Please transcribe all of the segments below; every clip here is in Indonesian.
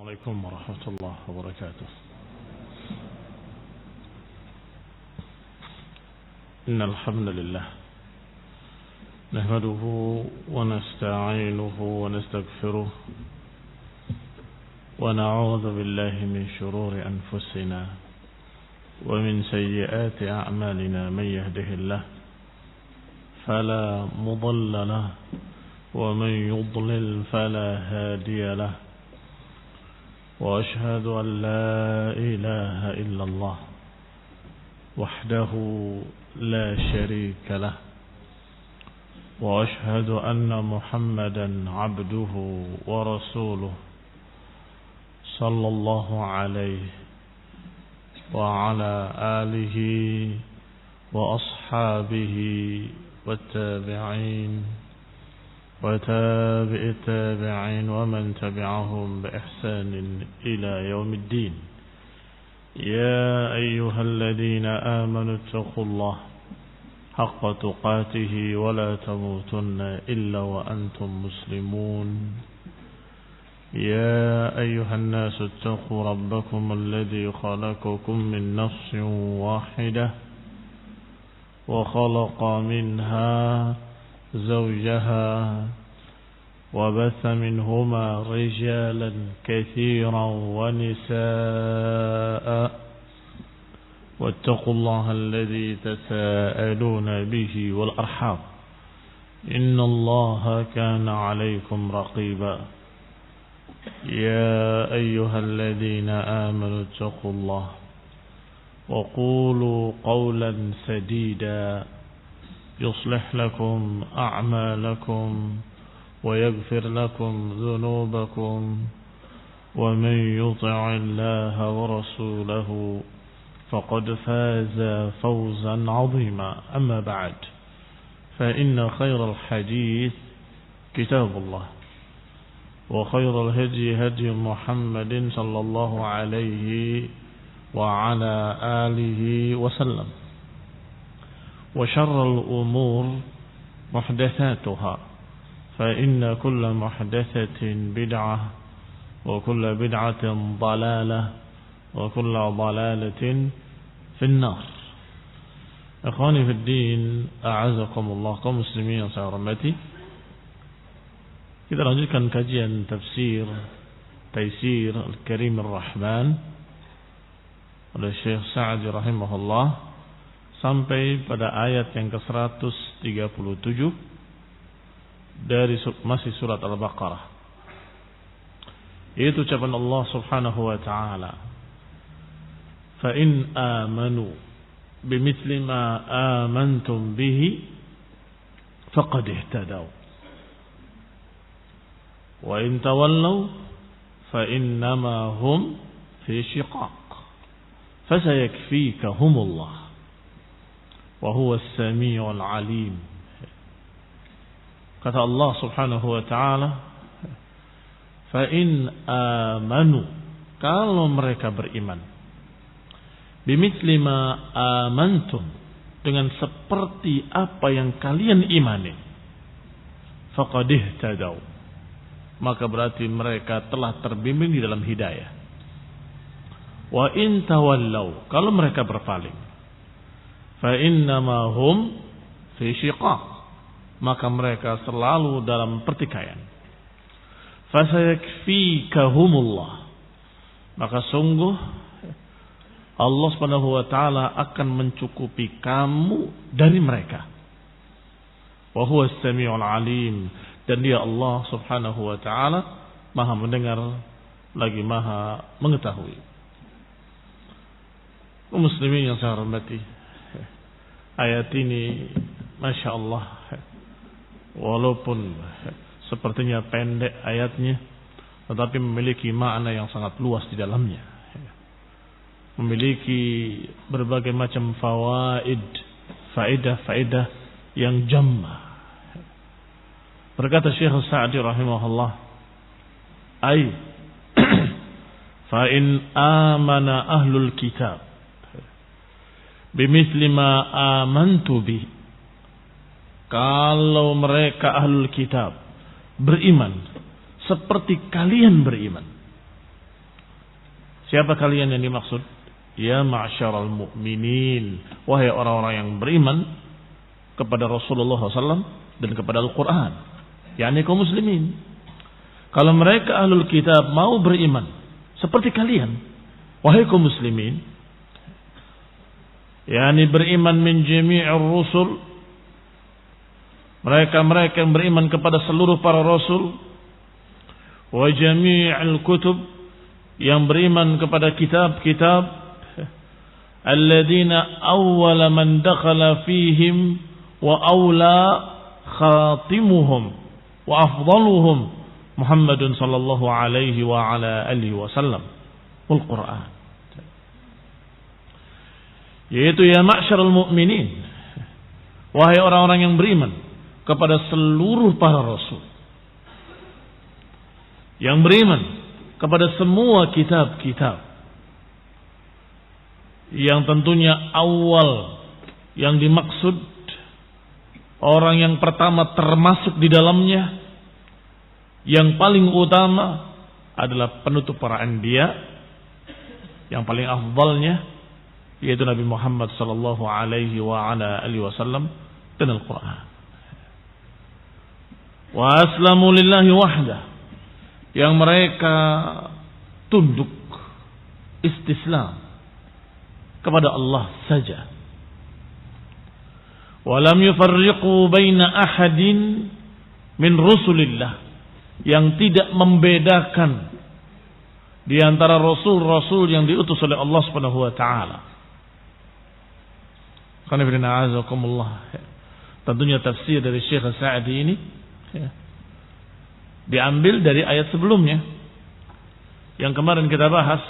عليكم ورحمة الله وبركاته. إن الحمد لله نحمده ونستعينه ونستغفره ونعوذ بالله من شرور أنفسنا ومن سيئات أعمالنا. من يهده الله فلا مضل له ومن يضلل فلا هادي له، وأشهد أن لا إله إلا الله وحده لا شريك له، وأشهد أن محمدا عبده ورسوله صلى الله عليه وعلى آله وأصحابه والتابعين وتابع التابعين ومن تبعهم بإحسان إلى يوم الدين. يا أيها الذين آمنوا اتقوا الله حق تقاته ولا تموتن إلا وأنتم مسلمون. يا أيها الناس اتقوا ربكم الذي خلقكم من نفس واحدة وخلق منها زوجها وبث منهما رجالا كثيرا ونساء، واتقوا الله الذي تساءلون به والأرحام إن الله كان عليكم رقيبا. يا أيها الذين آمنوا اتقوا الله وقولوا قولا سديدا يصلح لكم أعمالكم ويغفر لكم ذنوبكم، ومن يطع الله ورسوله فقد فاز فوزا عظيما. أما بعد، فإن خير الحديث كتاب الله، وخير الهدي هدي محمد صلى الله عليه وعلى آله وسلم، وشر الأمور محدثاتها، فإن كل محدثة بدعة وكل بدعة ضلالة وكل ضلالة في النار. Ikhwani fi din, a'azakumullah, kaum muslimin yang saya hormati. Kita lanjutkan kajian tafsir Taisir Al-Karim Ar-Rahman oleh Syekh Sa'di rahimahullah sampai pada ayat yang ke-137 dari masih surat Al-Baqarah, yaitu ucapan Allah Subhanahu wa taala, "Fa in amanu bimithli ma amantum bihi faqad ihtadaw wa in tawallaw fa innama hum fi shiqaq fasayakfikahumullah wa huwa as-sami'ul 'alim." Kata Allah Subhanahu wa taala, fa in amanu, kalau mereka beriman, bimithli ma amantum, dengan seperti apa yang kalian imani, faqad ihtadaw, maka berarti mereka telah terbimbing di dalam hidayah. Wa in tawallaw, kalau mereka berpaling, fa innama hum fi shiqaq, maka mereka selalu dalam pertikaian. Fasayakfikahumullah, maka sungguh Allah Subhanahu wa taala akan mencukupi kamu dari mereka. Wa huwas samiul alim, dan dia Allah Subhanahu wa taala Maha mendengar lagi Maha mengetahui. Muslimin yang saya hormati, ayat ini Masya Allah, walaupun sepertinya pendek ayatnya, tetapi memiliki makna yang sangat luas di dalamnya, memiliki berbagai macam faedah yang jammah. Berkata Syekh Sa'di rahimahullah, ay fa in amana ahlul kitab bimithli ma amantu bi, kalau mereka ahlul kitab beriman seperti kalian beriman, Siapa kalian yang dimaksud? Ya ma'syaral mu'minin, wahai orang-orang yang beriman kepada Rasulullah SAW dan kepada Al-Quran, yakni kaum muslimin. Kalau mereka ahlul kitab mau beriman seperti kalian, wahai kaum muslimin, yakni beriman min jami'ir rusul, mereka yang beriman kepada seluruh para rasul, wa jami'il kutub, yang beriman kepada kitab-kitab, alladzina awwala man dakhala fihim wa awla khatimuhum wa afdaluhum Muhammadun sallallahu alaihi wa ala alihi wasallam wal Quran. Yaitu ya ma'syarul mu'minin, wahai orang-orang yang beriman kepada seluruh para rasul, yang beriman kepada semua kitab-kitab, yang tentunya awal yang dimaksud, orang yang pertama termasuk di dalamnya, yang paling utama adalah penutup para anbiya, yang paling afdalnya yaitu Nabi Muhammad sallallahu alaihi wa ala alihi wasallam dan Al-Quran. Wa aslamu lillahi wahdah, yang mereka tunduk istislam kepada Allah saja. Walam yufarriqu baina ahadin min rusulillah, yang tidak membedakan di antara rasul-rasul yang diutus oleh Allah Subhanahu wa taala. Tentunya tafsir dari Syekh Sa'di ini diambil dari ayat sebelumnya yang kemarin kita bahas,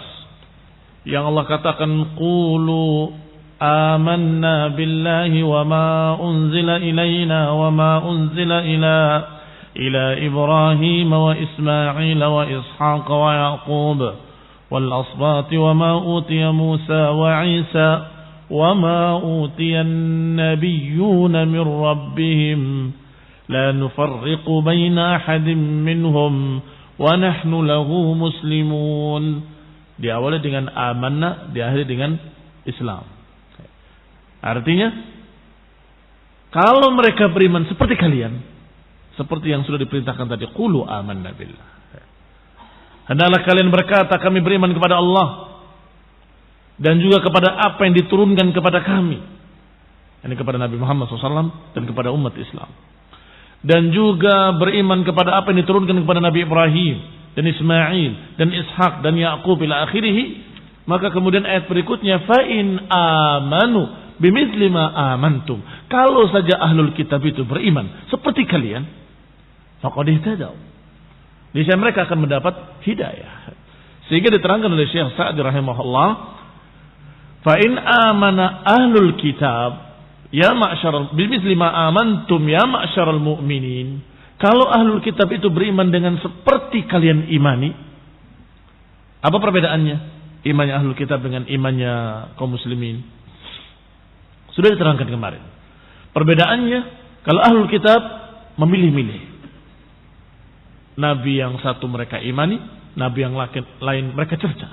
yang Allah katakan qulu amanna billahi wa ma unzila ilaina wa ma unzila ila Ibrahim wa Ismail wa Ishaq wa Yaqub wal asbat wa ma utiya Musa wa Isa wa ma utiya an-nabiyyuna min rabbihim la nufarriqu baina ahadin minhum wa nahnu lahu muslimun. Diawali dengan amanna, diakhiri dengan Islam. Artinya, kalau mereka beriman seperti kalian, seperti yang sudah diperintahkan tadi, qulu amanna billah, hendaklah kalian berkata kami beriman kepada Allah dan juga kepada apa yang diturunkan kepada kami, ini kepada Nabi Muhammad SAW dan kepada umat Islam, dan juga beriman kepada apa yang diturunkan kepada Nabi Ibrahim dan Ismail dan Ishak dan Yaqub ila akhirih. Maka kemudian ayat berikutnya, fa in amanu bimithli ma amantum, kalau saja ahlul kitab itu beriman seperti kalian, faqad ihtadaw, niscaya mereka akan mendapat hidayah. Sehingga diterangkan oleh Syekh Sa'di rahimahullah, fa in amana ahlul kitab ya ma'syaral bimithli ma amantum ya ma'syaral mu'minin, kalau ahlul kitab itu beriman dengan seperti kalian imani, apa perbedaannya imannya ahlul kitab dengan imannya kaum muslimin? Sudah diterangkan kemarin. Perbedaannya, kalau ahlul kitab memilih-milih. Nabi yang satu mereka imani, nabi yang lain mereka cerca.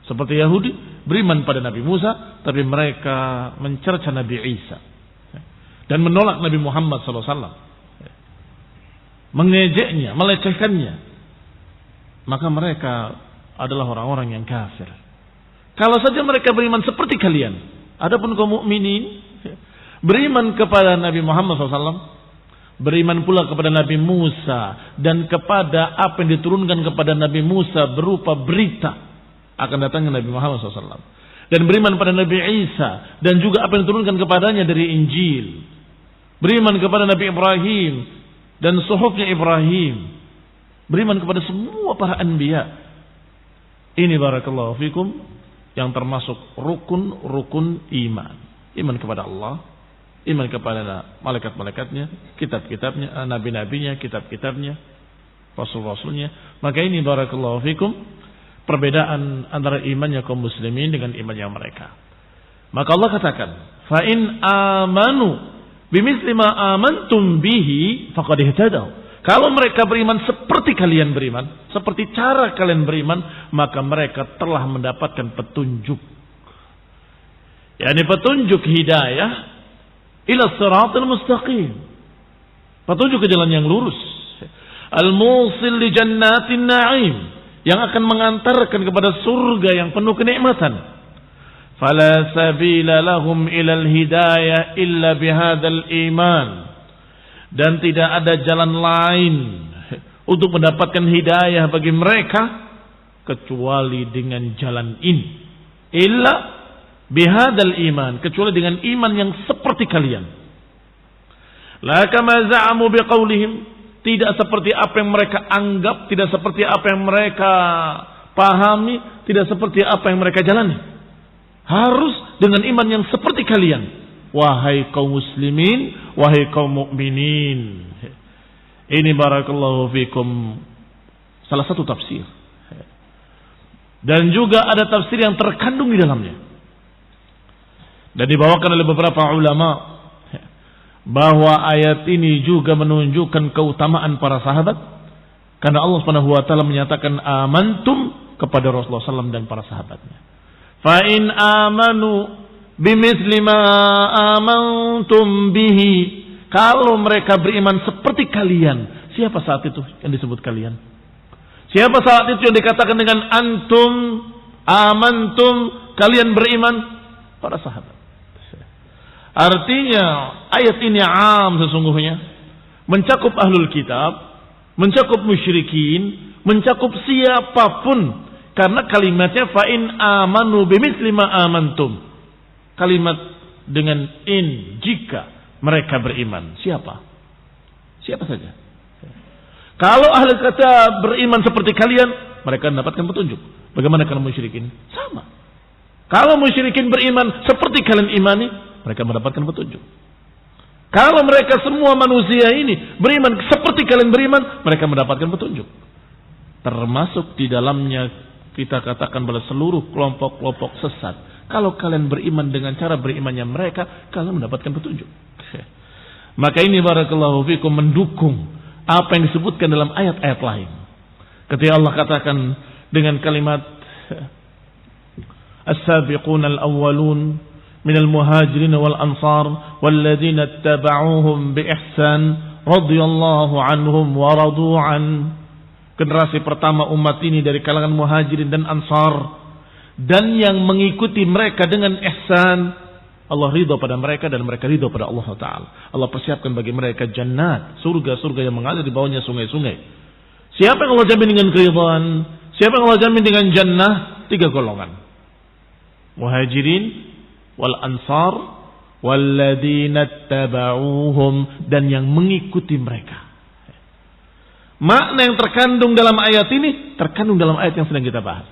Seperti Yahudi beriman pada Nabi Musa, tapi mereka mencerca Nabi Isa dan menolak Nabi Muhammad SAW, mengejeknya, melecehkannya, maka mereka adalah orang-orang yang kafir. Kalau saja mereka beriman seperti kalian, adapun kaum mukminin beriman kepada Nabi Muhammad SAW, beriman pula kepada Nabi Musa dan kepada apa yang diturunkan kepada Nabi Musa berupa berita akan datangnya Nabi Muhammad SAW, dan beriman pada Nabi Isa dan juga apa yang diturunkan kepadanya dari Injil, beriman kepada Nabi Ibrahim dan suhufnya Ibrahim, beriman kepada semua para anbiya. Ini barakallahu fikum yang termasuk rukun-rukun iman. Iman kepada Allah, iman kepada malaikat-malaikatnya, kitab-kitabnya, nabi-nabinya, kitab-kitabnya, rasul-rasulnya. Maka ini barakallahu fikum perbedaan antara imannya kaum muslimin dengan imannya mereka. Maka Allah katakan, fa in amanu bimithli ma amantum bihi faqad ihtadaw. Kalau mereka beriman seperti kalian beriman, seperti cara kalian beriman, maka mereka telah mendapatkan petunjuk. Yani petunjuk hidayah ila siratal mustaqim. Petunjuk ke jalan yang lurus. Al-musil li jannatin na'im, yang akan mengantarkan kepada surga yang penuh kenikmatan. Fala sabila lahum ilal hidayah illa bihadzal iman. Dan tidak ada jalan lain untuk mendapatkan hidayah bagi mereka kecuali dengan jalan ini. Illa bihadzal iman, kecuali dengan iman yang seperti kalian. La kama za'amu biqaulihim, tidak seperti apa yang mereka anggap, tidak seperti apa yang mereka pahami, tidak seperti apa yang mereka jalani. Harus dengan iman yang seperti kalian. Wahai kaum muslimin, wahai kaum mukminin. Ini barakallahu fikum salah satu tafsir. Dan juga ada tafsir yang terkandung di dalamnya. Dan dibawakan oleh beberapa ulama bahwa ayat ini juga menunjukkan keutamaan para sahabat, karena Allah Subhanahu wa taala menyatakan amantum kepada Rasulullah SAW dan para sahabatnya. Fa in amanu bimithli ma amantum bihi, kalau mereka beriman seperti kalian. Siapa saat itu yang disebut kalian? Siapa saat itu yang dikatakan dengan antum, amantum, kalian beriman? Para sahabat. Artinya ayat ini am sesungguhnya, mencakup ahlul kitab, mencakup musyrikin, mencakup siapapun, karena kalimatnya fa in amanu bimithli ma amantum. Kalimat dengan in, jika mereka beriman. Siapa? Siapa saja. Kalau ahli kata beriman seperti kalian, mereka mendapatkan petunjuk. Bagaimana kalau musyrikin? Sama. Kalau musyrikin beriman seperti kalian imani, mereka mendapatkan petunjuk. Kalau mereka semua manusia ini beriman seperti kalian beriman, mereka mendapatkan petunjuk. Termasuk di dalamnya kita katakan pada seluruh kelompok-kelompok sesat. Kalau kalian beriman dengan cara berimannya mereka, kalian mendapatkan petunjuk. Maka ini barakallahu fikum mendukung apa yang disebutkan dalam ayat-ayat lain. Ketika Allah katakan dengan kalimat as-sabiqun al-awwalun minal muhajirin wal ansar walladzina ittaba'uuhum bi ihsan radhiyallahu anhum wa radu an. Generasi pertama umat ini dari kalangan muhajirin dan ansar, dan yang mengikuti mereka dengan ihsan, Allah ridha pada mereka dan mereka ridha pada Allah Ta'ala. Allah persiapkan bagi mereka jannat, surga-surga yang mengalir di bawahnya sungai-sungai. Siapa yang Allah jamin dengan keridhaan? Siapa yang Allah jamin dengan jannah? 3 golongan. Muhajirin wal ansar walladzina ittaba'uuhum, dan yang mengikuti mereka. Makna yang terkandung dalam ayat ini terkandung dalam ayat yang sedang kita bahas.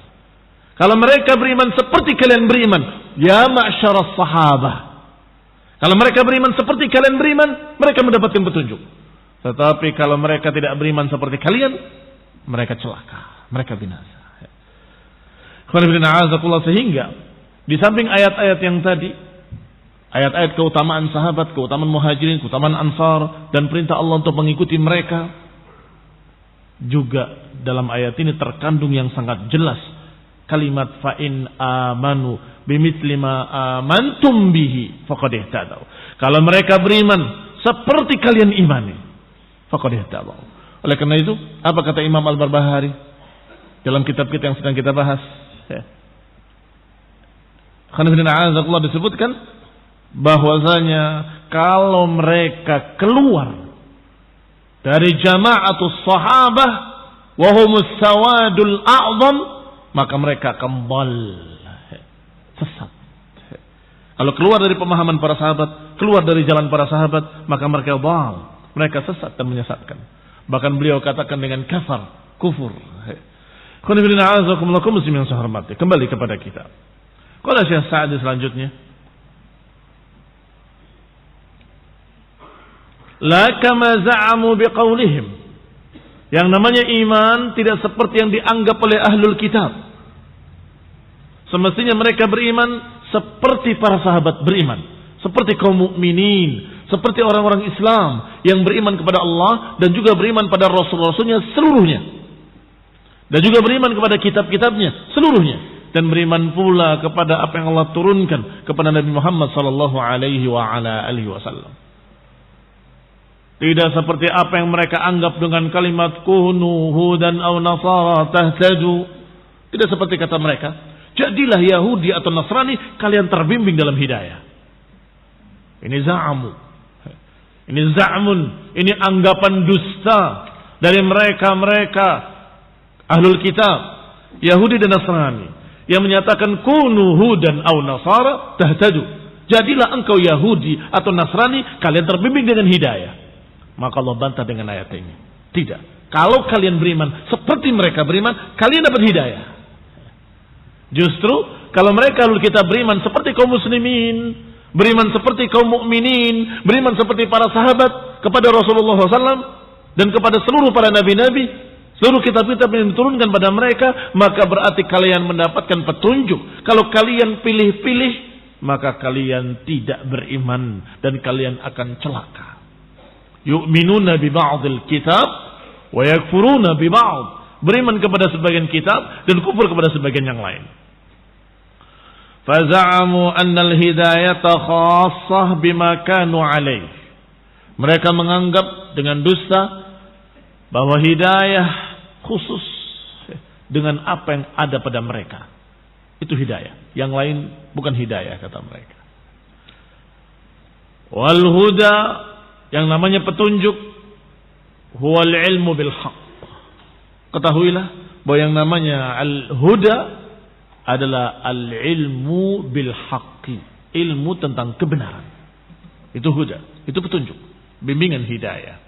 Kalau mereka beriman seperti kalian beriman, ya ma'syaras sahabah. Kalau mereka beriman seperti kalian beriman, mereka mendapatkan petunjuk. Tetapi kalau mereka tidak beriman seperti kalian, mereka celaka, mereka binasa. Sehingga di samping ayat-ayat yang tadi, ayat-ayat keutamaan sahabat, keutamaan muhajirin, keutamaan ansar, dan perintah Allah untuk mengikuti mereka, juga dalam ayat ini terkandung yang sangat jelas kalimat fa in amanu bimithli ma amantum bihi faqad ihtadaw. Kalau mereka beriman seperti kalian imani, faqad ihtadaw. Oleh karena itu, apa kata Imam Al-Barbahari dalam kitab kita yang sedang kita bahas? Khonifidina disebutkan bahwasanya kalau mereka keluar dari jama'atus sahabah wa humus sawadul a'zam, maka mereka kembal sesat. Kalau keluar dari pemahaman para sahabat, keluar dari jalan para sahabat, maka mereka dhal, mereka sesat dan menyesatkan. Bahkan beliau katakan dengan kafar, kufur. Kembali kepada kita. Qala Syekh Sa'di selanjutnya, la kama za'amu biqaulihim, yang namanya iman tidak seperti yang dianggap oleh ahlul kitab. Semestinya mereka beriman seperti para sahabat beriman, seperti kaum mukminin, seperti orang-orang Islam yang beriman kepada Allah dan juga beriman pada Rasul-Rasulnya seluruhnya. Dan juga beriman kepada kitab-kitabnya seluruhnya. Dan beriman pula kepada apa yang Allah turunkan kepada Nabi Muhammad sallallahu alaihi wasallam. Tidak seperti apa yang mereka anggap dengan kalimat kunu hudan aw nasara tahtaju. Tidak seperti kata mereka, jadilah Yahudi atau Nasrani, kalian terbimbing dalam hidayah. Ini za'amu. Ini za'mun. Ini anggapan dusta dari mereka ahlul kitab, Yahudi dan Nasrani, yang menyatakan kunu hudan aw nasara tahtaju. Jadilah engkau Yahudi atau Nasrani, kalian terbimbing dengan hidayah. Maka Allah bantah dengan ayat ini. Tidak. Kalau kalian beriman seperti mereka beriman, kalian dapat hidayah. Justru kalau mereka ahlul kitab beriman seperti kaum muslimin, beriman seperti kaum mukminin, beriman seperti para sahabat kepada Rasulullah SAW dan kepada seluruh para nabi-nabi, seluruh kitab-kitab yang diturunkan pada mereka, maka berarti kalian mendapatkan petunjuk. Kalau kalian pilih-pilih, maka kalian tidak beriman dan kalian akan celaka. Yu'minuna bi ba'dil kitab wa yakfuruna bi ba'd. Beriman kepada sebagian kitab dan kufur kepada sebagian yang lain. Faza'amu annal hidayata khassah bima kanu alaih. Mereka menganggap dengan dusta bahwa hidayah khusus dengan apa yang ada pada mereka. Itu hidayah. Yang lain bukan hidayah, kata mereka. Wal huda, yang namanya petunjuk, huwal ilmu bil haqq. Ketahuilah bahwa yang namanya al-huda adalah al-ilmu bil haqqi, ilmu tentang kebenaran. Itu huda, itu petunjuk, bimbingan hidayah.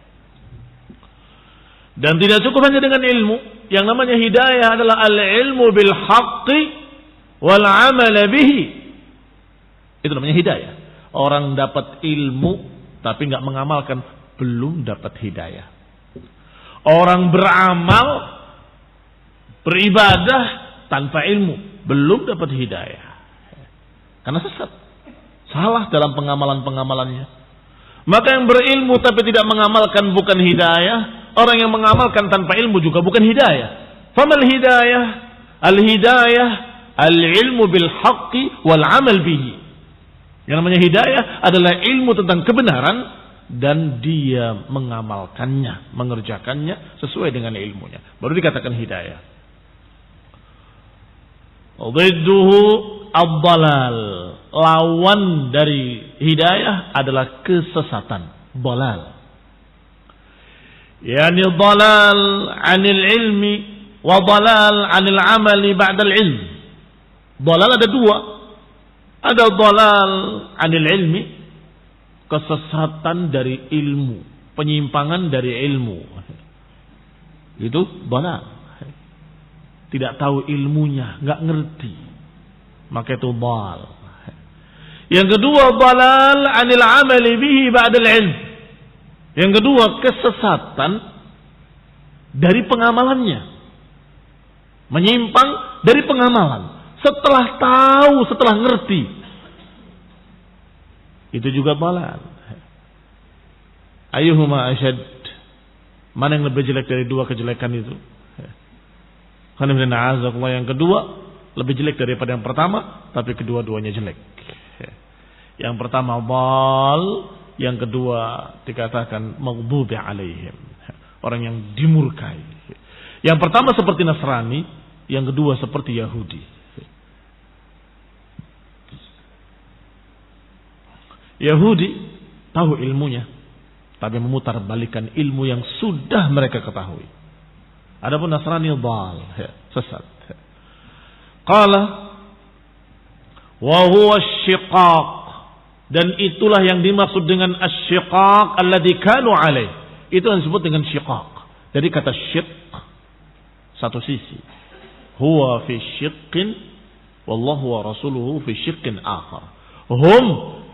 Dan tidak cukup hanya dengan ilmu. Yang namanya hidayah adalah al-ilmu bil haqqi wal amal bihi. Itu namanya hidayah. Orang dapat ilmu tapi enggak mengamalkan, belum dapat hidayah. Orang beramal, beribadah tanpa ilmu, belum dapat hidayah. Karena sesat, salah dalam pengamalan-pengamalannya. Maka yang berilmu tapi tidak mengamalkan bukan hidayah. Orang yang mengamalkan tanpa ilmu juga bukan hidayah. Famal hidayah? Al-hidayah al-ilmu bil haqqi wal amal bihi. Yang namanya hidayah adalah ilmu tentang kebenaran dan dia mengamalkannya, mengerjakannya sesuai dengan ilmunya. Baru dikatakan hidayah. Dhidduhu ad-dhalal. Lawan dari hidayah adalah kesesatan, dhalal. Yani dhalal 'anil ilmi wa dhalal 'anil 'amali ba'dal ilm. Dhalal ada dua. Ada dhalal 'anil ilmi, kesesatan dari ilmu, penyimpangan dari ilmu. Itu dhalal. Tidak tahu ilmunya, enggak ngerti. Maka itu dhal. Yang kedua dhalal 'anil 'amali bihi ba'dal ilm. Yang kedua kesesatan dari pengamalannya. Menyimpang dari pengamalan. Setelah tahu, setelah ngerti. Itu juga dhalal. Ayyuhuma asyad? Mana yang lebih jelek dari dua kejelekan itu? Yang kedua lebih jelek daripada yang pertama, tapi kedua-duanya jelek. Yang pertama dhal, yang kedua dikatakan maghdubi alaihim, orang yang dimurkai. Yang pertama seperti Nasrani, yang kedua seperti Yahudi. Yahudi tahu ilmunya, tapi memutarbalikan ilmu yang sudah mereka ketahui. Adapun Nasrani dhal, sesat. Qala wa huwa asy-syiqaq, dan itulah yang dimaksud dengan asy-syiqaq alladzi kanu alaih. Itu yang disebut dengan syiqaq. Dari kata syiq, satu sisi. Huwa fi syiqqin wallahu wa rasuluhu fi syiqqin akhar. Hum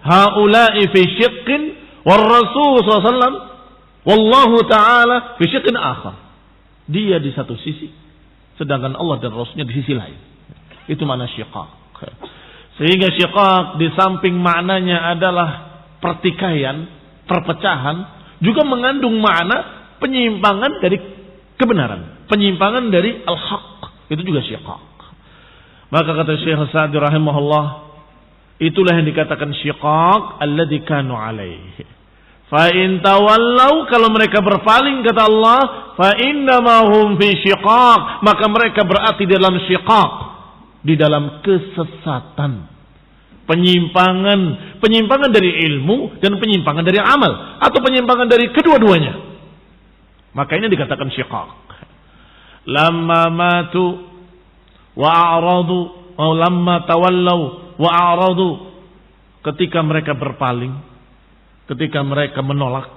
haula'i fi syiqqin war rasul sallallahu alaihi wasallam wallahu ta'ala fi syiqqin akhar. Dia di satu sisi, sedangkan Allah dan Rasulnya di sisi lain. Itu makna syiqaq. Sehingga syiqaq di samping maknanya adalah pertikaian, perpecahan juga mengandung makna penyimpangan dari kebenaran, penyimpangan dari al-haq, itu juga syiqaq. Maka kata Syekh Sa'di rahimahullah, itulah yang dikatakan syiqaq alladzi kanu alaihi. Fa in tawallau, kalau mereka berpaling kata Allah, fa innama hum fi syiqaq, maka mereka berarti dalam syiqaq, di dalam kesesatan. Penyimpangan dari ilmu dan penyimpangan dari amal, atau penyimpangan dari kedua-duanya. Maka ini dikatakan syiqaq. Lamma matu wa a'radu, atau lamma tawallau wa a'radu, ketika mereka berpaling, ketika mereka menolak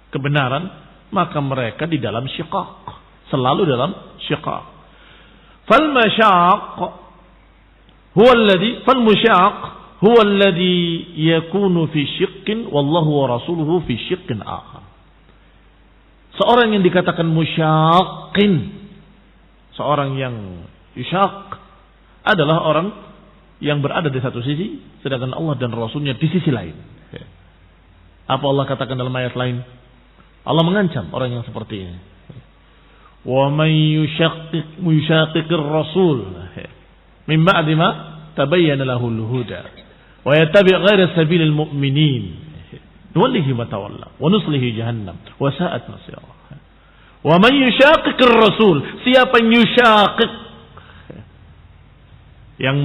kebenaran, maka mereka di dalam syiqaq, selalu dalam syiqaq. Fal masyaq huwa alladhi fal musyaq huwa alladhi yakunu fi syiqqin wallahu wa rasuluhu fi syiqqin akhar. Seorang yang dikatakan musyaqqin, seorang yang yusyaq, adalah orang yang berada di satu sisi, sedangkan Allah dan Rasulnya di sisi lain. Apa Allah katakan dalam ayat lain? Allah mengancam orang yang seperti ini. Wa man yushaqiqir rasul min ba'di ma tabayyana lahul huda wa yattabi' ghayra sabilil mu'minin nuwallihi ma tawalla wa nuslihi jahannam wa sa'at masira. Wa man yushaqiqir rasul, siapa yang yushaqiq, yang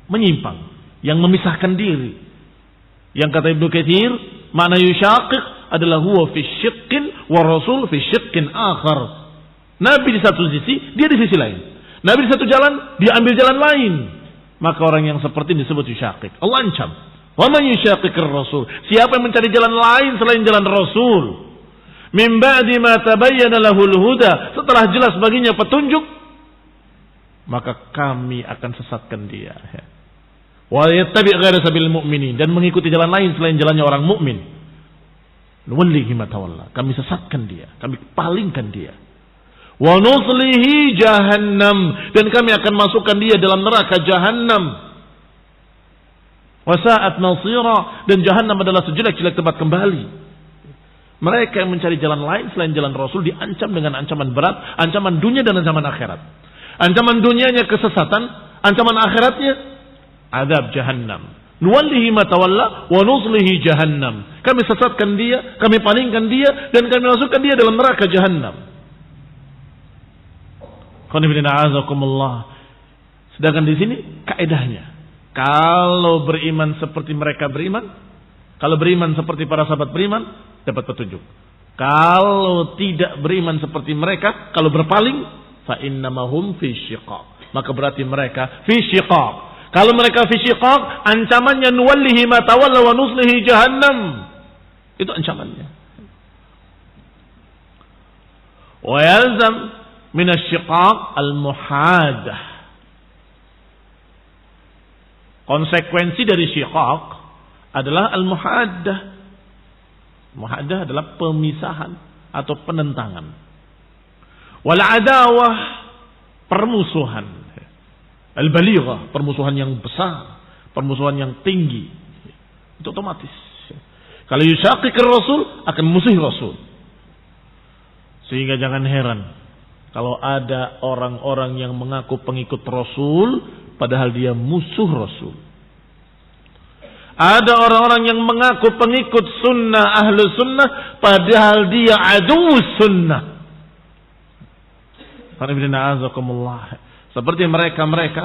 menyimpang, yang memisahkan diri. Yang kata Ibnu Katsir, makna yushaqiq adalah huwa fi syiqqin wa rasul fi syiqqin akhar. Nabi di satu sisi, dia di sisi lain. Nabi di satu jalan, dia ambil jalan lain. Maka orang yang seperti ini disebut yushaqiq. Allah ancam. Wa man yushaqiqir rasul, siapa yang mencari jalan lain selain jalan Rasul, min ba'di ma tabayyana lahul huda, setelah jelas baginya petunjuk, maka kami akan sesatkan dia. Wa yattabi' ghayra sabilil mu'minin, dan mengikuti jalan lain selain jalannya orang mukmin. Nuwallihi ma tawalla, kami sesatkan dia, kami palingkan dia. Wa nuslihi jahannam, dan kami akan masukkan dia dalam neraka jahannam. Wa sa'at masira, dan jahannam adalah sejelek-jelek tempat kembali. Mereka yang mencari jalan lain selain jalan Rasul diancam dengan ancaman berat, ancaman dunia dan ancaman akhirat. Ancaman dunianya kesesatan, ancaman akhiratnya azab jahannam. Nuwallihi ma tawalla wa nuslihi jahannam. Kami sesatkan dia, kami palingkan dia, dan kami masukkan dia dalam neraka jahannam. Sedangkan di sini kaedahnya, kalau beriman seperti mereka beriman, kalau beriman seperti para sahabat beriman, dapat petunjuk. Kalau tidak beriman seperti mereka, kalau berpaling, fa innamahum fi syiqaq, maka berarti mereka fi syiqaq. Kalau mereka fi syiqaq, ancamannya nuwallihi ma tawalla wa nuslihi jahannam. Itu ancamannya. Wa yalzam min asyiqaq al-muhadah. Konsekuensi dari syiqaq adalah al-muhadah. Muhadah adalah pemisahan atau penentangan. Wal adawah, permusuhan. Al-balighah, permusuhan yang besar, permusuhan yang tinggi. Itu otomatis. Kalau yushaqiqir rasul, akan musuhi Rasul. Sehingga jangan heran kalau ada orang-orang yang mengaku pengikut Rasul, padahal dia musuh Rasul. Ada orang-orang yang mengaku pengikut sunnah, ahlu sunnah, padahal dia adu sunnah. Seperti mereka-mereka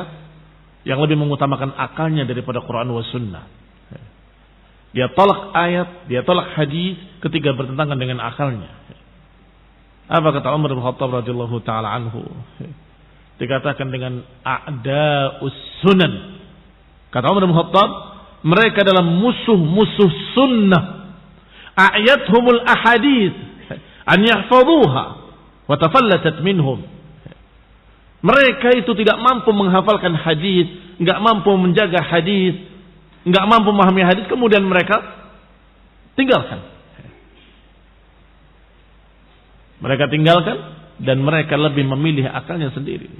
yang lebih mengutamakan akalnya daripada Quran wa sunnah. Dia tolak ayat, dia tolak hadis ketika bertentangan dengan akalnya. Apa kata Umar bin Khattab radhiyallahu taala anhu? Dikatakan dengan a'da'us sunan. Kata Umar bin Khattab, mereka adalah musuh-musuh sunnah. A'yathumul ahadith an yahfazuha wa tafallatat minhum. Mereka itu tidak mampu menghafalkan hadis, enggak mampu menjaga hadis, enggak mampu memahami hadis, kemudian mereka tinggalkan. Mereka tinggalkan dan mereka lebih memilih akalnya sendiri.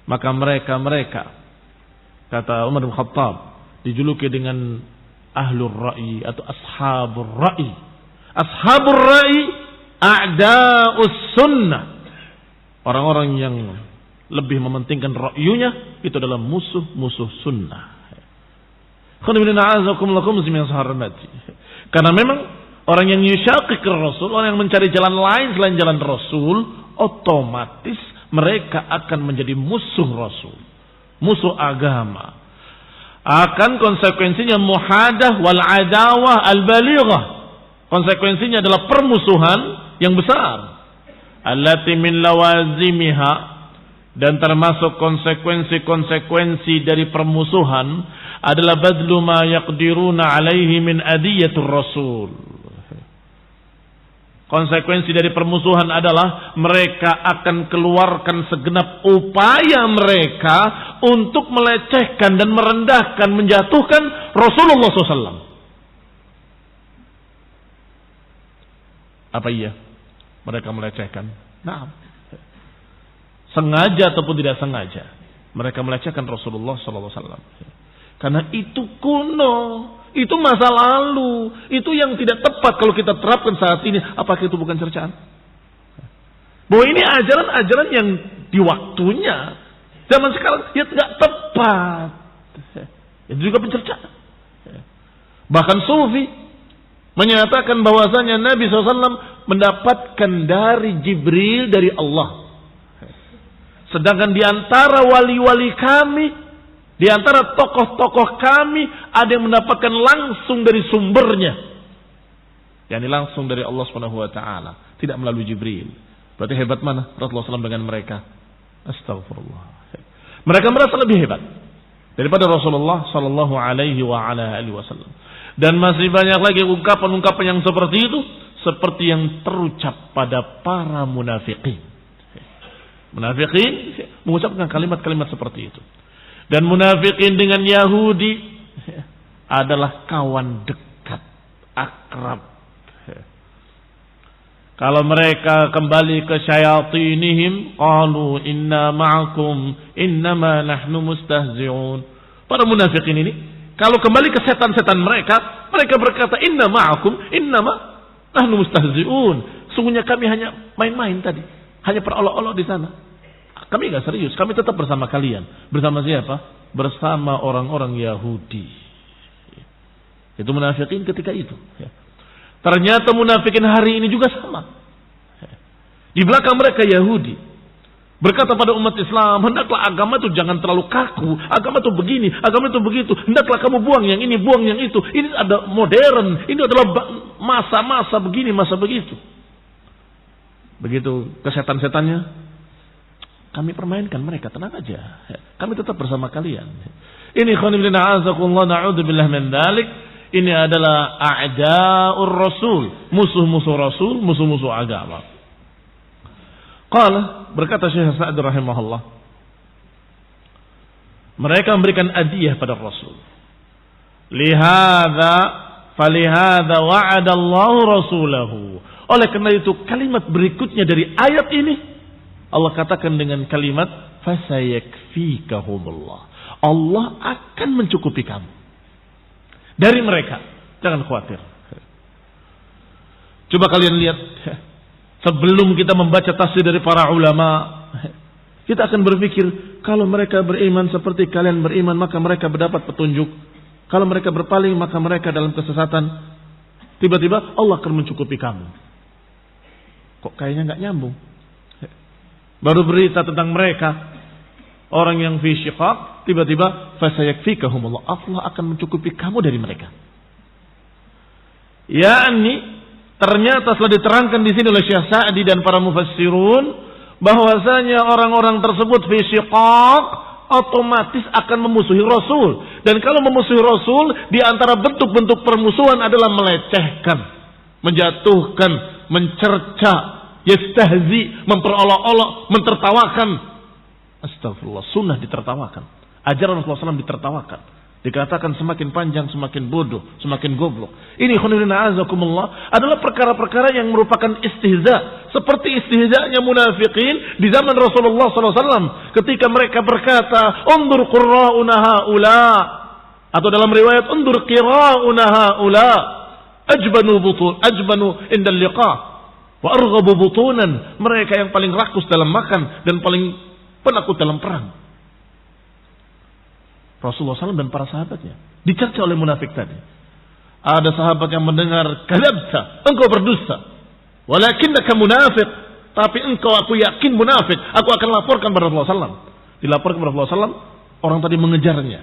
Maka mereka kata Umar bin Khattab dijuluki dengan ahlur ra'i atau ashabur ra'i. Ashabur ra'i a'da'us sunnah. Orang-orang yang lebih mementingkan ra'yunya itu adalah musuh-musuh sunnah. Karena memang orang yang yusyaqiq Rasul, orang yang mencari jalan lain selain jalan Rasul, otomatis mereka akan menjadi musuh Rasul, musuh agama. Akan konsekuensinya muhadah wal adawah al balighah. Konsekuensinya adalah permusuhan yang besar. Allati min lawazimiha, dan termasuk konsekuensi-konsekuensi dari permusuhan adalah badlu ma yaqdiruna alaihi min adiyatur rasul. Konsekuensi dari permusuhan adalah mereka akan keluarkan segenap upaya mereka untuk melecehkan dan merendahkan, menjatuhkan Rasulullah SAW. Apa iya mereka melecehkan? Nah, sengaja ataupun tidak sengaja mereka melecehkan Rasulullah SAW. Karena itu kuno, itu masa lalu, itu yang tidak tepat kalau kita terapkan saat ini. Apakah itu bukan cercaan? Bahwa ini ajaran-ajaran yang di waktunya zaman sekarang ya tidak tepat. Itu juga pencercaan. Bahkan Sufi menyatakan bahwasanya Nabi SAW mendapatkan dari Jibril dari Allah. Sedangkan di antara wali-wali kami, di antara tokoh-tokoh kami, ada yang mendapatkan langsung dari sumbernya, yakni langsung dari Allah Subhanahu wa taala, tidak melalui Jibril. Berarti hebat mana Rasulullah SAW dengan mereka? Astagfirullah. Mereka merasa lebih hebat daripada Rasulullah sallallahu alaihi wa ala alihi wasallam. Dan masih banyak lagi ungkapan-ungkapan yang seperti itu, seperti yang terucap pada para munafiqin. Munafiqin mengucapkan kalimat-kalimat seperti itu. Dan munafiqin dengan Yahudi adalah kawan dekat, akrab. Kalau mereka kembali ke syayatinihim, qalu inna ma'akum innama nahnu mustahzi'un. Para munafiqin ini kalau kembali ke setan-setan mereka, mereka berkata inna ma'akum innama nahnu mustahzi'un. Sungguhnya kami hanya main-main tadi, hanya perolok-olok di sana. Kami enggak serius, kami tetap bersama kalian. Bersama siapa? Bersama orang-orang Yahudi. Itu munafikin ketika itu. Ternyata munafikin hari ini juga sama. Di belakang mereka Yahudi. Berkata pada umat Islam, hendaklah agama itu jangan terlalu kaku. Agama itu begini, agama itu begitu. Hendaklah kamu buang yang ini, buang yang itu. Ini ada modern, ini adalah masa-masa begini, masa begitu. Begitu kesetan-setannya, kami permainkan mereka, tenang aja. Kami tetap bersama kalian. Ini khonibina azakullah na'udzubillah min dzalik. Ini adalah a'da'ur rasul, musuh-musuh rasul, musuh-musuh agama. Qala, berkata Syekh Sa'd rahimahullah, mereka memberikan hadiah pada Rasul. Falihadza wa'adallahu rasulahu. Oleh karena itu kalimat berikutnya dari ayat ini Allah katakan dengan kalimat fasayakfikahumullah. Allah akan mencukupi kamu dari mereka. Jangan khawatir. Coba kalian lihat, sebelum kita membaca tafsir dari para ulama, kita akan berpikir kalau mereka beriman seperti kalian beriman, maka mereka mendapat petunjuk. Kalau mereka berpaling, maka mereka dalam kesesatan. Tiba-tiba Allah akan mencukupi kamu. Kok kayaknya nggak nyambung? Baru berita tentang mereka, orang yang fi syiqaq, tiba-tiba fasayakfikahumullah, Allah akan mencukupi kamu dari mereka. Yakni ternyata telah diterangkan di sini oleh Syekh Sa'di dan para mufassirun bahwasanya orang-orang tersebut fi syiqaq otomatis akan memusuhi Rasul. Dan kalau memusuhi Rasul, di antara bentuk-bentuk permusuhan adalah melecehkan, menjatuhkan, mencerca, yastahzi, memperolok-olok, mentertawakan. Astagfirullah, sunnah ditertawakan. Ajaran Rasulullah SAW ditertawakan. Dikatakan semakin panjang, semakin bodoh, semakin goblok. Ini khonirina azakumullah adalah perkara-perkara yang merupakan istihza. Seperti istihza'nya munafiqin di zaman Rasulullah SAW. Ketika mereka berkata, undur qurra'una ha'ula. Atau dalam riwayat, undur qira'una haula ajbanu indal liqa wa arghabu butunan. Mereka yang paling rakus dalam makan dan paling penakut dalam perang. Rasulullah SAW dan para sahabatnya dicerca oleh munafik tadi. Ada sahabat yang mendengar, kadzabta, engkau berdusta. Walakinnaka munafiq, tapi engkau aku yakin munafik. Aku akan laporkan kepada Rasulullah SAW. Dilaporkan kepada Rasulullah SAW, orang tadi mengejarnya,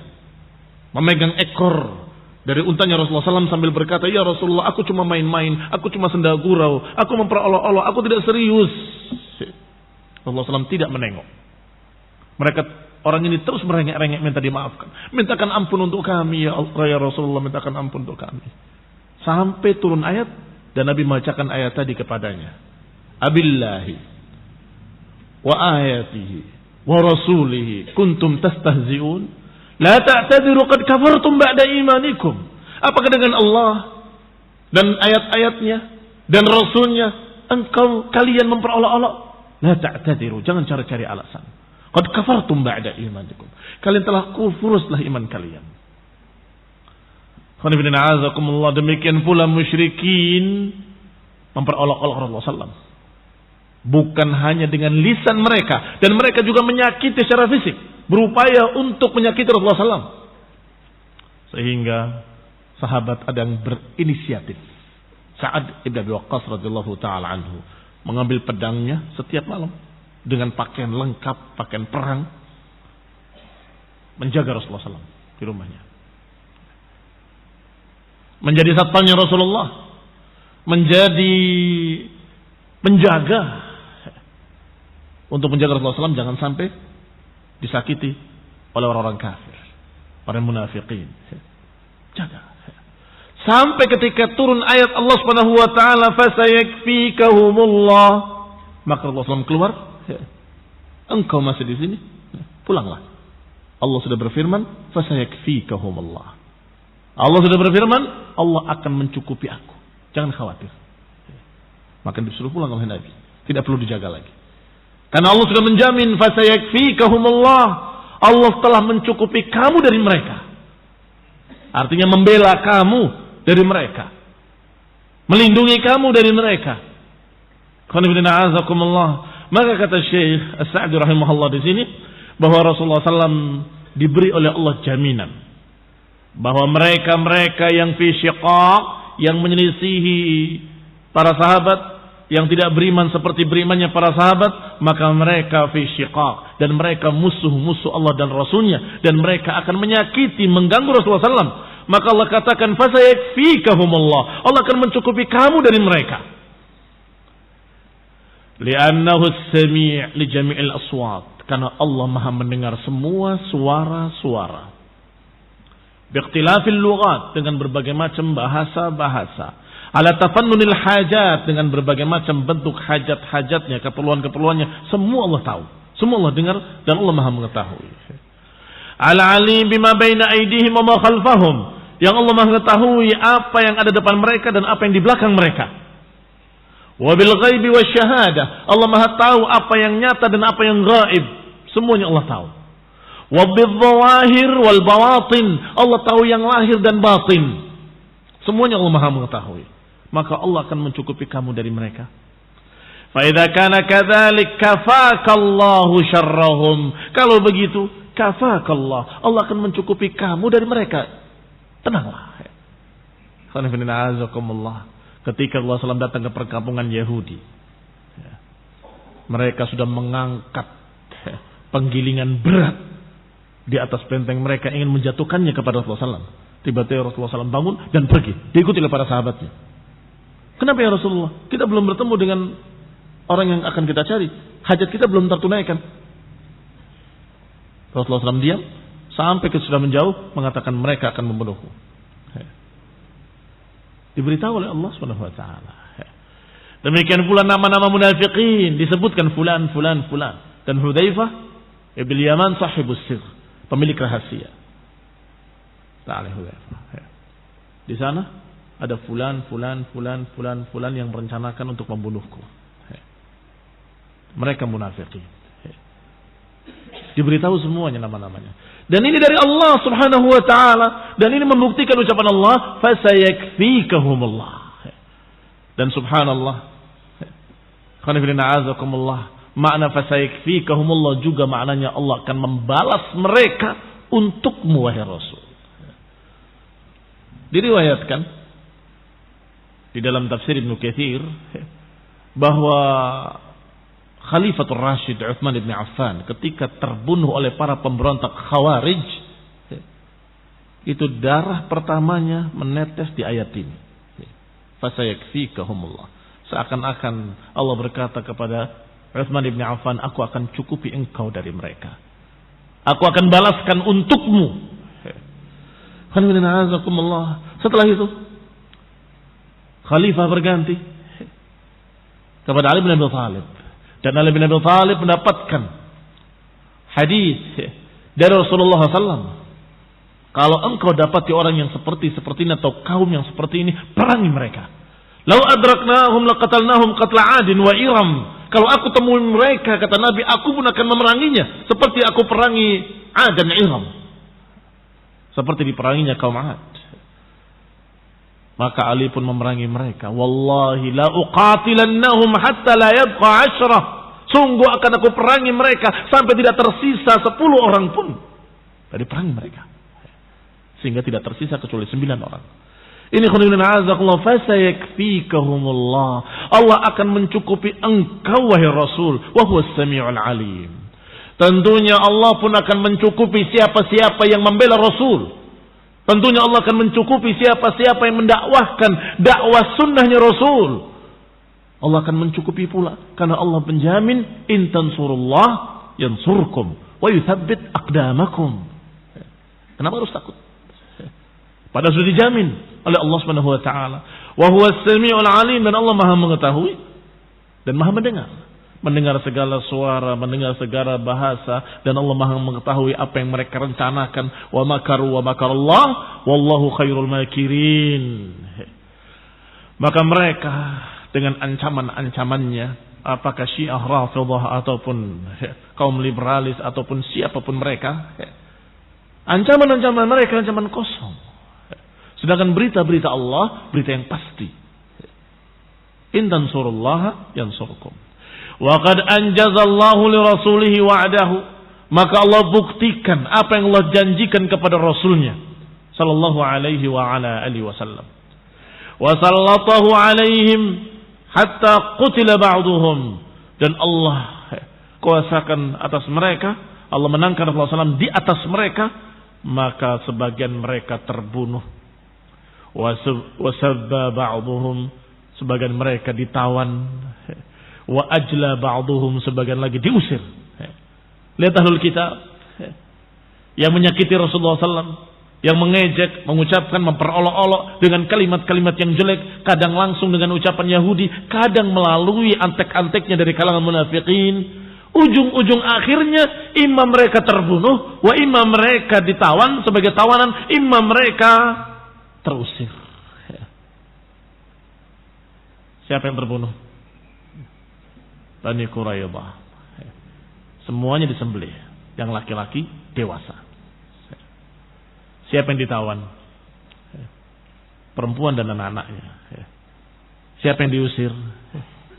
memegang ekor dari untanya Rasulullah SAW sambil berkata, ya Rasulullah, aku cuma main-main, aku cuma senda gurau, aku memperolok-olok, aku tidak serius. Rasulullah SAW tidak menengok. Mereka, orang ini terus merengek-rengek minta dimaafkan. Mintakan ampun untuk kami ya Rasulullah, mintakan ampun untuk kami. Sampai turun ayat dan Nabi membacakan ayat tadi kepadanya. Abillahi wa ayatihi wa rasulihi kuntum tastahzi'un la ta'tadiru qad kafartum ba'da imanikum. Apakah dengan Allah dan ayat-ayatnya dan rasulnya kalian memperolok-olok? La ta'tadiru, jangan cari-cari alasan. Qad kafartum ba'da imanikum. Kalian telah kufur setelah iman kalian. Demikian pula musyrikin memperolok-olok Rasulullah SAW. Bukan hanya dengan lisan mereka, dan mereka juga menyakiti secara fisik, berupaya untuk menyakiti Rasulullah SAW. Sehingga sahabat ada yang berinisiatif. Sa'ad ibn Abi Waqqas radhiyallahu ta'ala anhu mengambil pedangnya setiap malam dengan pakaian lengkap, pakaian perang, menjaga Rasulullah SAW di rumahnya. Menjadi satpamnya Rasulullah, menjadi penjaga untuk menjaga Rasulullah SAW jangan sampai disakiti oleh orang-orang kafir, para munafikin. Jaga. Sampai ketika turun ayat Allah Subhanahu wa taala, fasayakfikahumullah, maka Rasulullah SAW keluar. Engkau masih di sini, pulanglah. Allah sudah berfirman, fasayakfikahumullah. Allah sudah berfirman, Allah akan mencukupi aku. Jangan khawatir. Maka disuruh pulang oleh Nabi. Tidak perlu dijaga lagi. Karena Allah sudah menjamin, fasayakfikahumullah. Allah telah mencukupi kamu dari mereka. Artinya membela kamu dari mereka. Melindungi kamu dari mereka. Maka kata Syekh As-Sa'di rahimahullah di sini, bahwa Rasulullah SAW diberi oleh Allah jaminan bahwa mereka-mereka yang fi syiqaq, yang menyelisihi para sahabat, yang tidak beriman seperti berimannya para sahabat, maka mereka fi syiqaq, dan mereka musuh-musuh Allah dan Rasulnya, dan mereka akan menyakiti, mengganggu Rasulullah SAW. Maka Allah katakan, fasayakfikahumullah, Allah akan mencukupi kamu dari mereka. Li'annahu as-sami' li jami'il aswat, karena Allah Maha mendengar semua suara-suara. Biikhtilafil lughat, dengan berbagai macam bahasa-bahasa. Ala tafannunil hajat, dengan berbagai macam bentuk hajat-hajatnya, keperluan-keperluannya, semua Allah tahu, semua Allah dengar, dan Allah Maha mengetahui. Ala alim bima baina aydihim wa ma khalfahum, yang Allah Maha mengetahui apa yang ada depan mereka dan apa yang di belakang mereka. Wa bil ghaibi wasyahadah, Allah Maha tahu apa yang nyata dan apa yang gaib, semuanya Allah tahu. Wa bil zawahir wal bawatin, Allah tahu yang lahir dan batin, semuanya Allah Maha mengetahui. Maka Allah akan mencukupi kamu dari mereka. Fa idza kana kadzalik kafakallahu syarrahum, kalau begitu kafakallah, Allah akan mencukupi kamu dari mereka. Tenanglah. Ketika Allah SAW datang ke perkampungan Yahudi, mereka sudah mengangkat penggilingan berat di atas benteng mereka, ingin menjatuhkannya kepada Rasulullah SAW. Tiba-tiba Rasulullah SAW bangun dan pergi, diikuti oleh para sahabatnya. Kenapa ya Rasulullah? Kita belum bertemu dengan orang yang akan kita cari, hajat kita belum tertunaikan. Rasulullah SAW diam sampai sudah menjauh, mengatakan mereka akan membunuhku. Diberitahu oleh Allah Subhanahu wa taala. Demikian pula nama-nama munafiqin disebutkan fulan fulan fulan, dan Hudzaifah ibn Yaman sahibus sirr, pemilik rahasia. Ta'ala Hudzaifah. Di sana ada fulan fulan fulan fulan fulan yang merencanakan untuk membunuhku. Mereka munafiqin. Diberitahu semuanya nama-namanya. Dan ini dari Allah Subhanahu wa taala, dan ini membuktikan ucapan Allah, fasayakfikahumullah. Dan subhanallah, makna fasayakfikahumullah juga maknanya Allah akan membalas mereka untukmu wahai Rasul. Diriwayatkan di dalam tafsir Ibnu Katsir bahwa Khalifatul Rasyid Utsman bin Affan ketika terbunuh oleh para pemberontak Khawarij, itu darah pertamanya menetes di ayat ini. Fasayakfikahumullah. Seakan-akan Allah berkata kepada Utsman bin Affan, aku akan cukupi engkau dari mereka. Aku akan balaskan untukmu. Setelah itu Khalifah berganti kepada Ali bin Abi Thalib. Dan Ali bin Abi Thalib mendapatkan hadis dari Rasulullah SAW. Kalau engkau dapati orang yang seperti ini atau kaum yang seperti ini, perangi mereka. Lau adraknahum laqatalnahum qatla 'adin wa Iram. Kalau aku temui mereka, kata Nabi, aku pun akan memeranginya seperti aku perangi 'Ad dan Iram. Seperti diperanginya kaum 'Ad. Maka Ali pun memerangi mereka. Wallahi la uqatilannahum hatta la yabqa 'ashrah. Sungguh akan aku perangi mereka sampai tidak tersisa 10 orang pun dari perangi mereka. Sehingga tidak tersisa kecuali 9 orang. Ini khonibun a'azakullah fasayakfikahumullah. Allah akan mencukupi engkau wahai Rasul. Wa huwas sami'ul alim. Tentunya Allah pun akan mencukupi siapa-siapa yang membela Rasul. Tentunya Allah akan mencukupi siapa-siapa yang mendakwahkan dakwah sunnahnya Rasul. Allah akan mencukupi pula. Karena Allah menjamin, in tansurullah yansurkum wa yuthabbit aqdamakum. Kenapa harus takut? Padahal sudah dijamin oleh Allah Subhanahu wa taala. Wa huwas samiul alim, dan Allah Maha mengetahui dan Maha mendengar. Mendengar segala suara, mendengar segala bahasa, dan Allah Maha mengetahui apa yang mereka rencanakan. Wa makaru wa makarallah wallahu khairul makirin. Maka mereka dengan ancaman-ancamannya, apakah Syiah Rafidhah ataupun kaum liberalis ataupun siapapun mereka, ancaman-ancaman mereka ancaman kosong. Sedangkan berita-berita Allah berita yang pasti. In tansurullaha yansurkum. Wa qad anjazallahu li rasulihi wa'dahu. Maka Allah buktikan apa yang Allah janjikan kepada Rasulnya sallallahu alaihi wa ala alihi wasallam. Wa sallatahu alaihim hatta qutila ba'duhum. Dan Allah kuasakan atas mereka, Allah menangkan Rasulullah SAW di atas mereka, maka sebagian mereka terbunuh. Wa sabba ba'duhum, sebagian mereka ditawan. Wa ajla ba'duhum, sebagian lagi diusir. Lihat ahlul kitab yang menyakiti Rasulullah SAW, yang mengejek, mengucapkan, memperolok-olok dengan kalimat-kalimat yang jelek, kadang langsung dengan ucapan Yahudi, kadang melalui antek-anteknya dari kalangan munafikin. Ujung-ujung akhirnya imam mereka terbunuh, wa imam mereka ditawan sebagai tawanan, imam mereka terusir. Siapa yang terbunuh? Bani Quraidah. Semuanya disembelih. Yang laki-laki dewasa. Siapa yang ditawan? Perempuan dan anak-anaknya. Siapa yang diusir?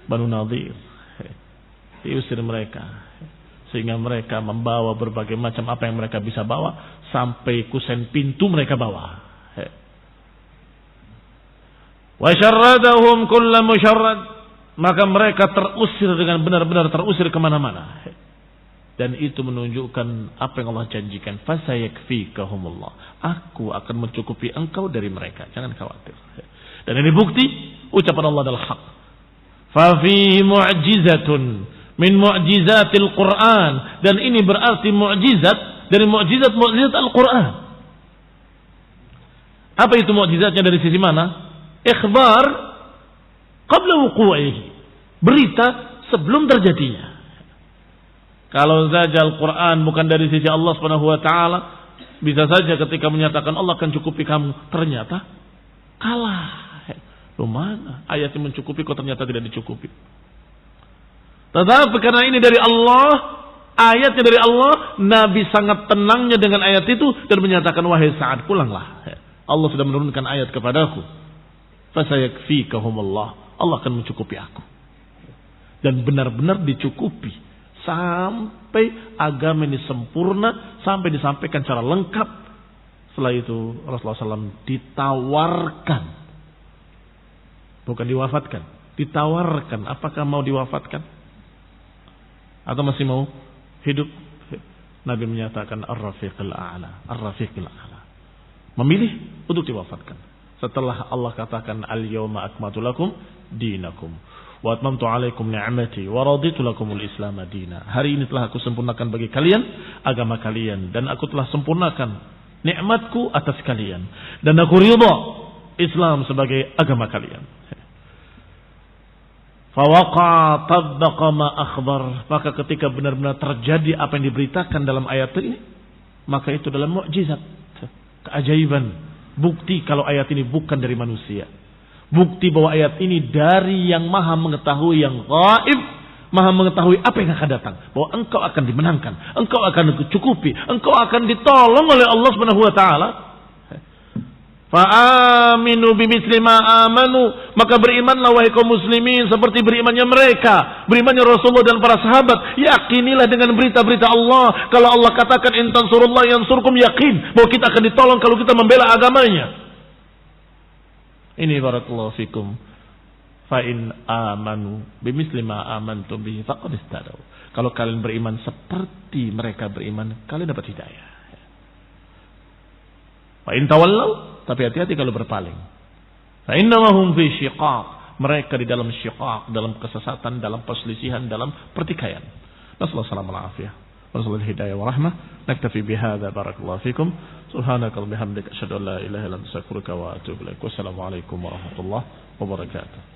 Banu Nadir. Diusir mereka. Sehingga mereka membawa berbagai macam apa yang mereka bisa bawa. Sampai kusen pintu mereka bawa. Wa syarradahum kulla musyarrad. Maka mereka terusir dengan benar-benar terusir kemana-mana. Dan itu menunjukkan apa yang Allah janjikan. Fasayakfikahumullah. Aku akan mencukupi engkau dari mereka. Jangan khawatir. Dan ini bukti ucapan Allah adalah hak. Fafihi mu'jizatun min mu'jizatil Qur'an. Dan ini berarti mu'jizat dari mu'jizat Al-Qur'an. Apa itu mu'jizatnya dari sisi mana? Ikhbar qabla wuqu'ihi, berita sebelum terjadinya. Kalau saja Al-Quran bukan dari sisi Allah Subhanahu wa taala, bisa saja ketika menyatakan Allah akan cukupi kamu, ternyata kalah. Loh, mana ayat yang mencukupi kok ternyata tidak dicukupi. Tetapi karena ini dari Allah, Ayatnya dari Allah, Nabi sangat tenangnya dengan ayat itu dan menyatakan, wahai Sa'ad, pulanglah. Allah sudah menurunkan ayat kepadaku. Fasayakfikahumullah. Allah akan mencukupi aku. Dan benar-benar dicukupi. Sampai agama ini sempurna, sampai disampaikan secara lengkap. Setelah itu Rasulullah SAW ditawarkan. Bukan diwafatkan. Ditawarkan. Apakah mau diwafatkan? Atau masih mau hidup? Nabi menyatakan Ar-Rafiqil A'la. Ar-Rafiqil A'la. Memilih untuk diwafatkan. Setelah Allah katakan Al-Yawma akmatu lakum dinakum wa atmamtu alaikum ni'mati wa raditu lakumul Islam madina. Hari ini telah aku sempurnakan bagi kalian agama kalian dan aku telah sempurnakan nikmatku atas kalian dan aku ridha Islam sebagai agama kalian. Fawaqa tabbaqa ma akhbar. Maka ketika benar-benar terjadi apa yang diberitakan dalam ayat ini, maka itu adalah mukjizat, keajaiban, bukti kalau ayat ini bukan dari manusia. Bukti bahwa ayat ini dari yang maha mengetahui, yang gaib, maha mengetahui apa yang akan datang. Bahwa engkau akan dimenangkan, engkau akan dicukupi, engkau akan ditolong oleh Allah Subhanahu wa taala. Fa'aminu bimithli ma amanu, maka berimanlah wahai kaum muslimin seperti berimannya mereka, berimannya Rasulullah dan para sahabat. Yakinilah dengan berita-berita Allah. Kalau Allah katakan in tansurullah yansurkum, yakin bahwa kita akan ditolong kalau kita membela agamanya. Ini barakallahu fikum. Fa in amanu bimithli ma amantum bihi faqad ihtadaw. Kalau kalian beriman seperti mereka beriman, kalian dapat hidayah. Fa in tawallaw, tapi hati-hati kalau berpaling. Fa innahum fi syiqaq. Mereka di dalam syiqaq, dalam kesesatan, dalam perselisihan, dalam pertikaian. Nasallahu alaihi wasallam hidayah wa rahmah. Naktafi bihadza barakallahu fikum. Subhanakallahumma bihamdika asyhadu an la ilaha illa anta astaghfiruka wa atubu ilaik. Wassalamu alaikum warahmatullahi wabarakatuh.